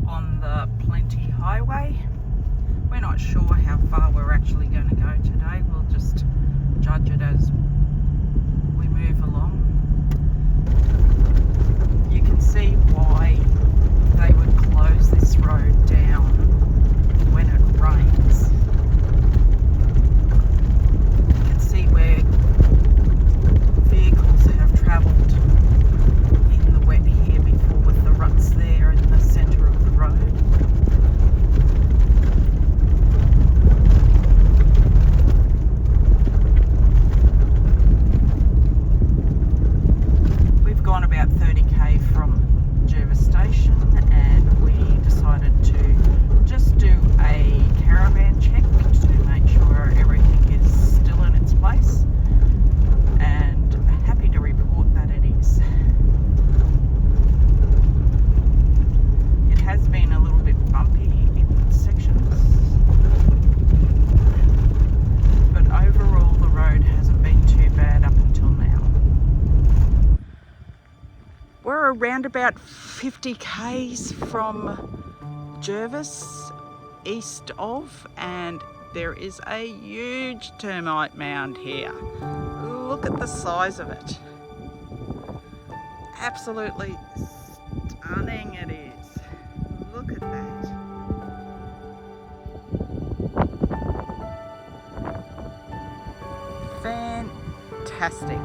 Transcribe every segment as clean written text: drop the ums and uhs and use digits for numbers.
on the Plenty Highway. We're not sure how far we're actually going to go today. We'll just judge it as we move along. You can see why they would close this road down when it rains. You can see where vehicles have travelled in the wet here before with the ruts there in the centre of the road. We've gone about 30k from Jervois Station and we decided to just do a caravan check to make sure everything is still in its place, and happy to report that it is. It has been a little bit bumpy in sections, but overall the road hasn't been too bad up until now. We're around about 50 k's from Jervois east of, and there is a huge termite mound here. Look at the size of it. Absolutely stunning it is. Look at that. Fantastic.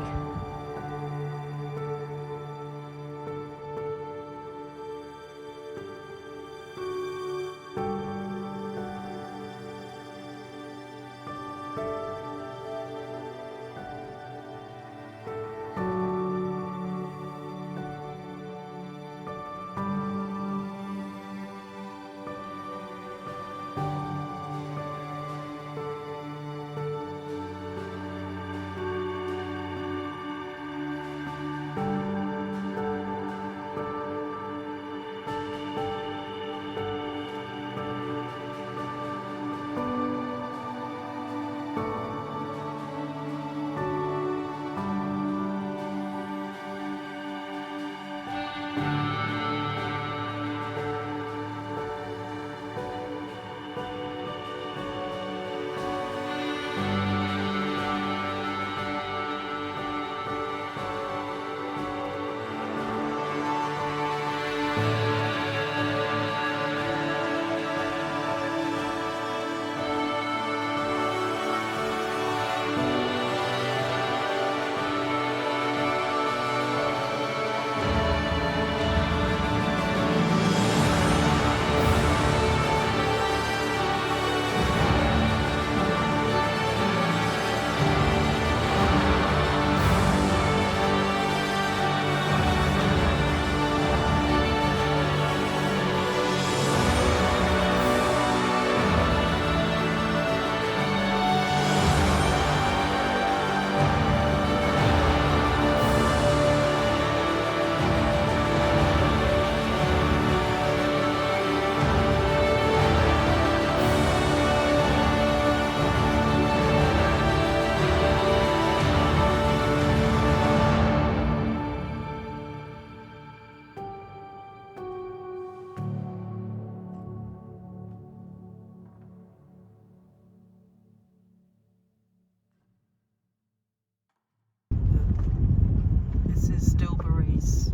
This is Dillbury's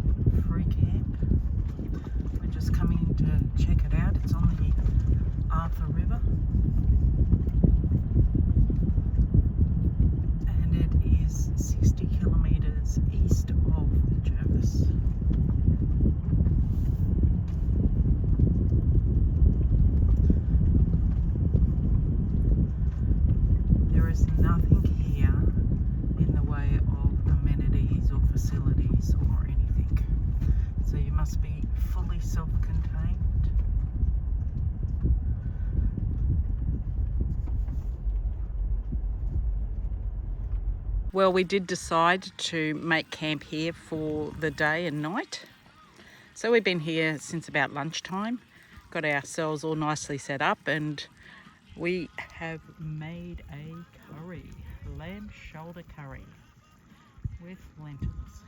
free camp. We're just coming to check it out. It's on the Arthur River and it is 60 kilometres east of Jervois. There is nothing here in the way of amenities or facilities or anything, so you must be fully self-contained. Well, we did decide to make camp here for the day and night, so we've been here since about lunchtime, got ourselves all nicely set up, and we have made a curry, lamb shoulder curry with lentils.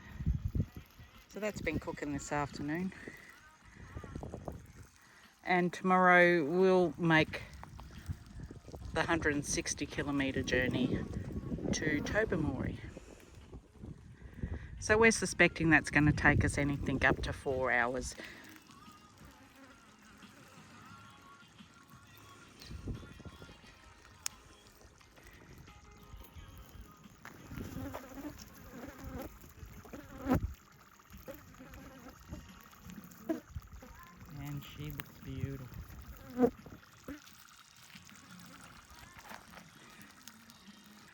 So that's been cooking this afternoon. and tomorrow we'll make the 160 kilometre journey to Tobermorey. So we're suspecting that's going to take us anything up to 4 hours. And she looks beautiful.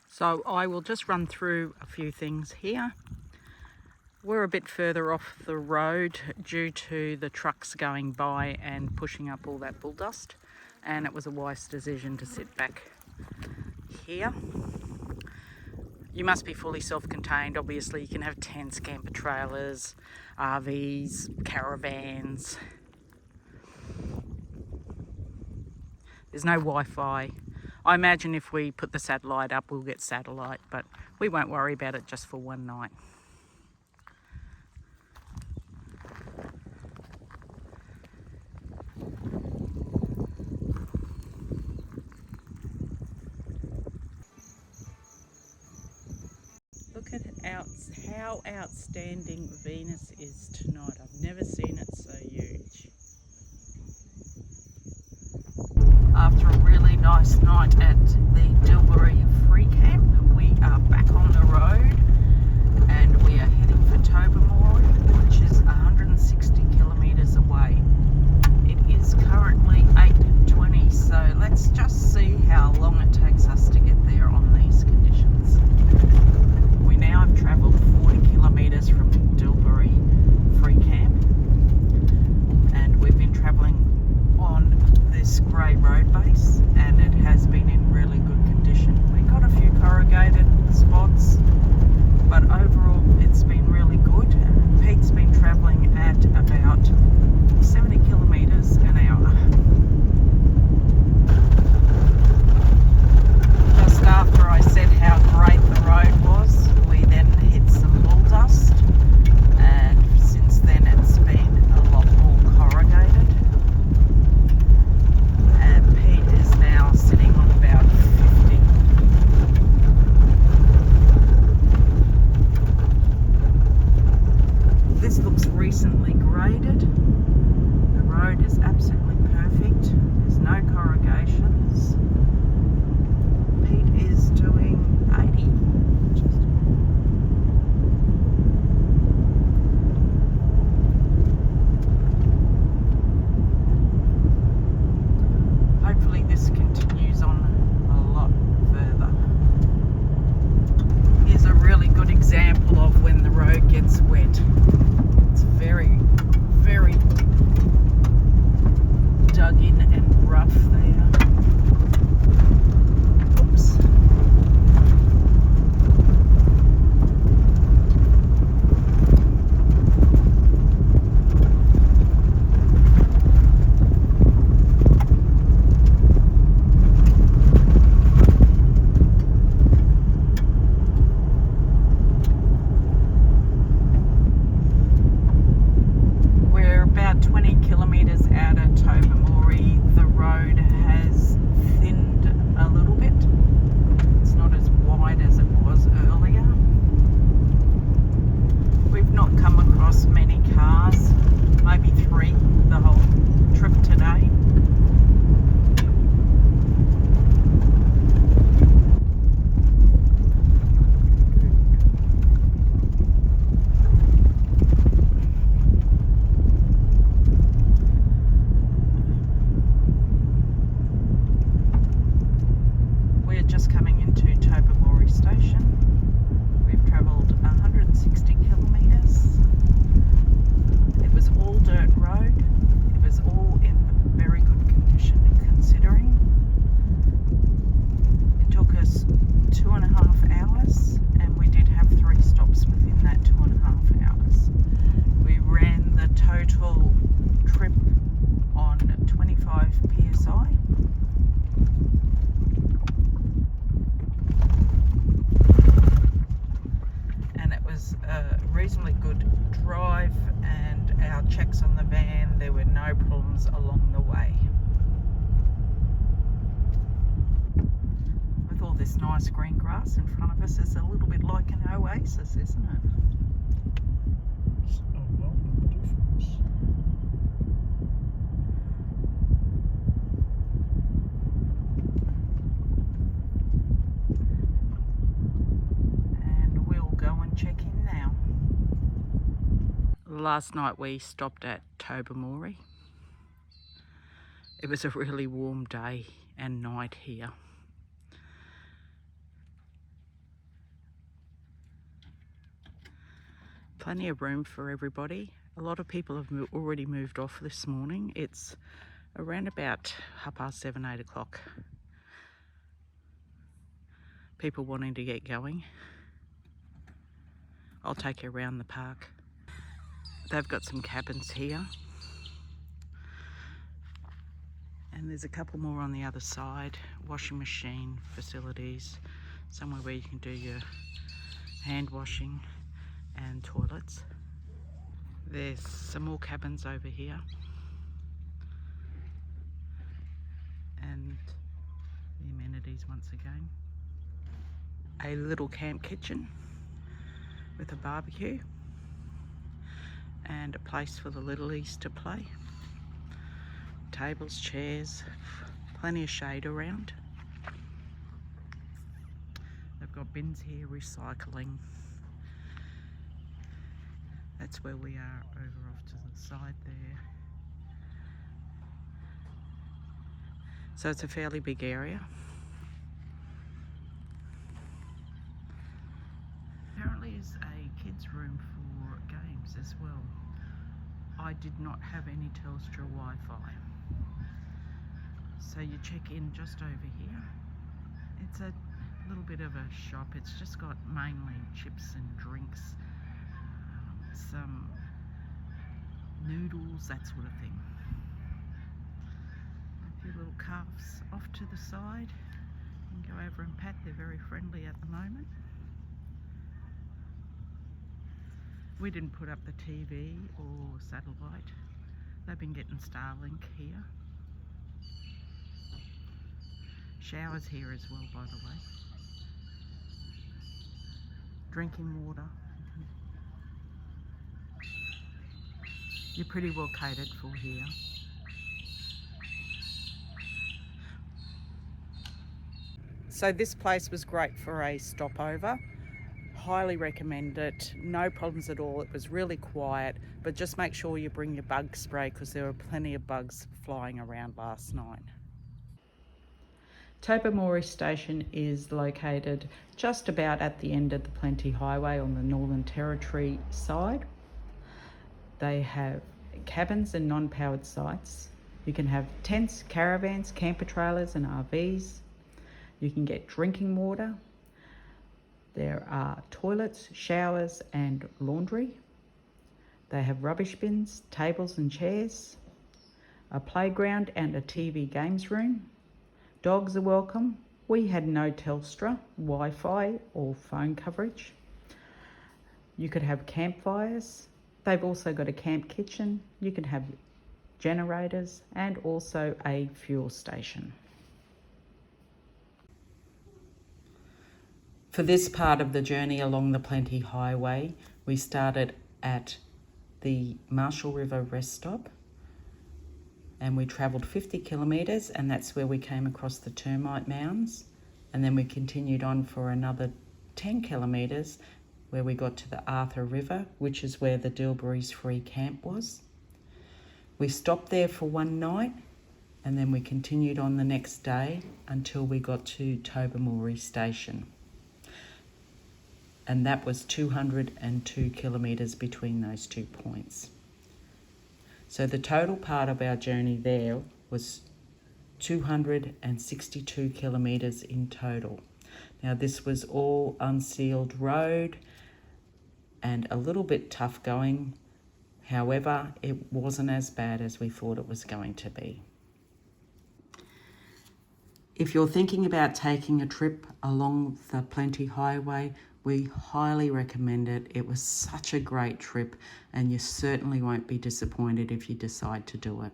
So I will just run through a few things here. We're a bit further off the road due to the trucks going by and pushing up all that bull dust, and it was a wise decision to sit back here. You must be fully self-contained. Obviously you can have tents, camper trailers, RVs, caravans. There's no Wi-Fi. I imagine if we put the satellite up, we'll get satellite, but we won't worry about it just for one night. Look at how outstanding Venus is tonight. I've never seen it so huge. After a really nice night at the Dillbury free camp, we are back on the road and we are heading for Tobermorey, which is 160 kilometres away. It is currently 8:20, so let's just see how long it takes us to get there on these conditions. We now have travelled 40 kilometres from Dillbury free camp, and we've been travelling on this grey road base, and it has been in really good condition. We got a few corrugated spots, but overall it's been really good. Pete's been travelling at about 70 kilometres an hour. Just after I said how great the road was, we then hit some bull dust, and since then it's been a lot more corrugated. And Pete is now sitting on about 50. This looks recently graded. The road is absolutely perfect. There's no corrugations. Pete is doing 80. Hopefully this continues on a lot further. Here's a really good example of when the road gets wet. It's very, very dug in and rough there. Oops. We're about 20 kilometres out of Tobermorey. The road has thinned a little bit. It's not as wide as it was earlier. We've not come across many cars, maybe 3 the whole trip today. We're just coming into Tobermorey Station. We've travelled 160 kilometres. It was all dirt road. It was all in very good condition considering. It took us 2.5 hours, and we did have 3 stops within that 2.5 hours. We ran the total trip on 25 psi. And it was a reasonably good drive and our checks on the van, there were no problems along the way. With all this nice green grass in front of us, it's a little bit like an oasis, isn't it? It's a welcome difference. And we'll go and check in now. Last night we stopped at Tobermorey. It was a really warm day and night here. Plenty of room for everybody. A lot of people have already moved off this morning. It's around about 7:30, 8 o'clock. People wanting to get going. I'll take you around the park. They've got some cabins here. And there's a couple more on the other side. Washing machine facilities. Somewhere where you can do your hand washing and toilets. There's some more cabins over here. And the amenities once again. A little camp kitchen with a barbecue. And a place for the littlies to play. Tables, chairs, plenty of shade around. They've got bins here, recycling. That's where we are, over off to the side there. So it's a fairly big area. Apparently is a kids' room for games as well. I did not have any Telstra Wi-Fi. So you check in just over here. It's a little bit of a shop. It's just got mainly chips and drinks, some noodles, that sort of thing. A few little calves off to the side. You can go over and pat. They're very friendly at the moment. We didn't put up the TV or satellite. They've been getting Starlink here. Showers here as well, by the way. Drinking water. You're pretty well catered for here. So this place was great for a stopover. Highly recommend it. No problems at all. It was really quiet, but just make sure you bring your bug spray because there were plenty of bugs flying around last night. Tobermorey Station is located just about at the end of the Plenty Highway on the Northern Territory side. They have cabins and non-powered sites. You can have tents, caravans, camper trailers and RVs. You can get drinking water. There are toilets, showers and laundry. They have rubbish bins, tables and chairs, a playground and a TV games room. Dogs are welcome. We had no Telstra, Wi-Fi or phone coverage. You could have campfires. They've also got a camp kitchen. You can have generators and also a fuel station. For this part of the journey along the Plenty Highway, we started at the Marshall River rest stop and we travelled 50 kilometres and that's where we came across the termite mounds, and then we continued on for another 10 kilometres where we got to the Arthur River, which is where the Dillbury's free camp was. We stopped there for one night and then we continued on the next day until we got to Tobermorey Station. And that was 202 kilometres between those 2 points. So the total part of our journey there was 262 kilometres in total. Now this was all unsealed road and a little bit tough going. However, it wasn't as bad as we thought it was going to be. If you're thinking about taking a trip along the Plenty Highway, We highly recommend it. It was such a great trip, and you certainly won't be disappointed if you decide to do it.